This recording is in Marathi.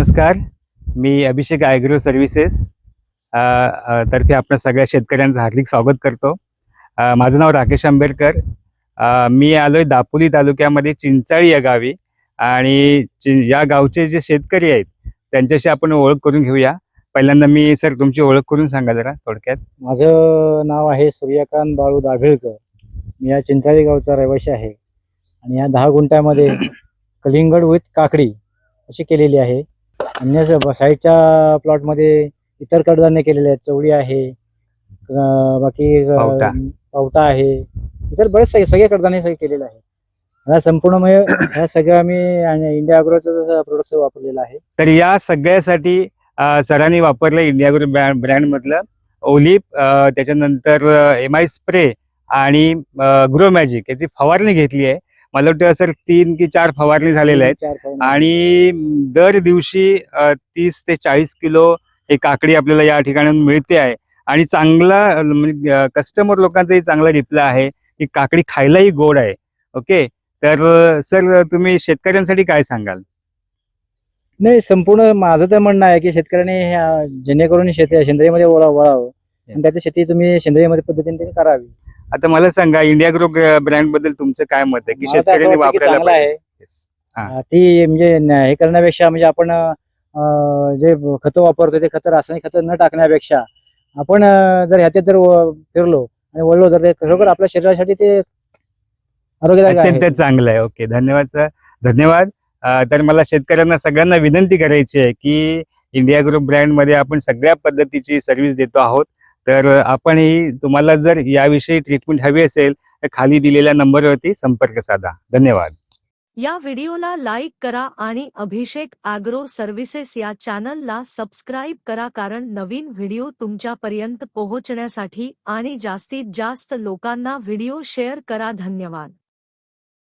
नमस्कार. मी अभिषेक ॲग्रो सर्व्हिसेस तर्फे आपल्या सगळ्या शेतकऱ्यांचं हार्दिक स्वागत करतो. माझं नाव राकेश आंबेडकर. मी आलोय दापोली तालुक्यामध्ये चिंचाळी या गावी आणि या गावचे जे शेतकरी आहेत त्यांच्याशी आपण ओळख करून घेऊया. पहिल्यांदा मी सर तुमची ओळख करून सांगा जरा थोडक्यात. माझं नाव आहे सूर्यकांत बाळू दाभेळकर. मी या चिंचाळी गावचा रहिवासी आहे आणि या 10 गुंठ्यामध्ये कलिंगड विथ काकडी अशी केलेली आहे. अन्य साईडच्या प्लॉटमध्ये इतर कडधान्य केलेले आहेत. चवळी आहे, बाकी पावटा. पावटा आहे, इतर बरेच सगळे कडधान्य सगळे केलेले आहे. ह्या संपूर्ण म्हणजे ह्या सगळं आम्ही इंडिया ॲग्रोचं प्रोडक्ट वापरलेलं आहे. तर या सगळ्यासाठी सरांनी वापरलं इंडिया ॲग्रो ब्रँडमधलं ओलिप, त्याच्यानंतर MI स्प्रे आणि ग्रो मॅजिक याची फवारणी घेतली आहे. मला वाटतं सर 3 की 4 फवारणी झालेल्या आहेत आणि दर दिवशी 30 ते 40 किलो हे काकडी आपल्याला या ठिकाणी मिळते आहे. आणि चांगला म्हणजे कस्टमर लोकांचाही चांगला रिप्लाय आहे की काकडी खायलाही गोड आहे. ओके, तर सर तुम्ही शेतकऱ्यांसाठी काय सांगाल? नाही, संपूर्ण माझं तर म्हणणं आहे की शेतकऱ्यांनी जेणेकरून सेंद्रियमध्ये वळावं आणि त्याची शेती तुम्ही सेंद्रिय पद्धतीने करावी. आता मला सांगा इंडिया ग्रो ब्रँड बद्दल तुमचं काय मत आहे की मला तर असं शेतकऱ्यांनी वाटतं की वापरायला चांगलं पाहिजे? आहे. हा. ती म्हणजे हे करण्यापेक्षा म्हणजे आपण जे खतं वापरतो ते खतं रासायनिक खतं न टाकण्यापेक्षा आपण जर ह्याच्यात जर फिरलो आणि वळलो तर ते खरोखर आपल्या शरीरासाठी ते आरोग्यदायक आहे. अत्यंत चांगलं आहे. ओके, धन्यवाद सर, धन्यवाद. तर मला शेतकऱ्यांना सगळ्यांना विनंती करायची आहे की इंडिया ग्रुप ब्रँडमध्ये आपण सगळ्या पद्धतीची सर्व्हिस देतो आहोत. तर आपणही तुम्हाला जर याविषयी ट्रीटमेंट हवी असेल तर खाली दिलेल्या नंबरवरती संपर्क साधा. धन्यवाद. या व्हिडिओला लाईक करा आणि अभिषेक ॲग्रो सर्व्हिसेस या चॅनलला सबस्क्राईब करा, कारण नवीन व्हिडिओ तुमच्यापर्यंत पोहोचण्यासाठी आणि जास्तीत जास्त लोकांना व्हिडिओ शेअर करा. धन्यवाद.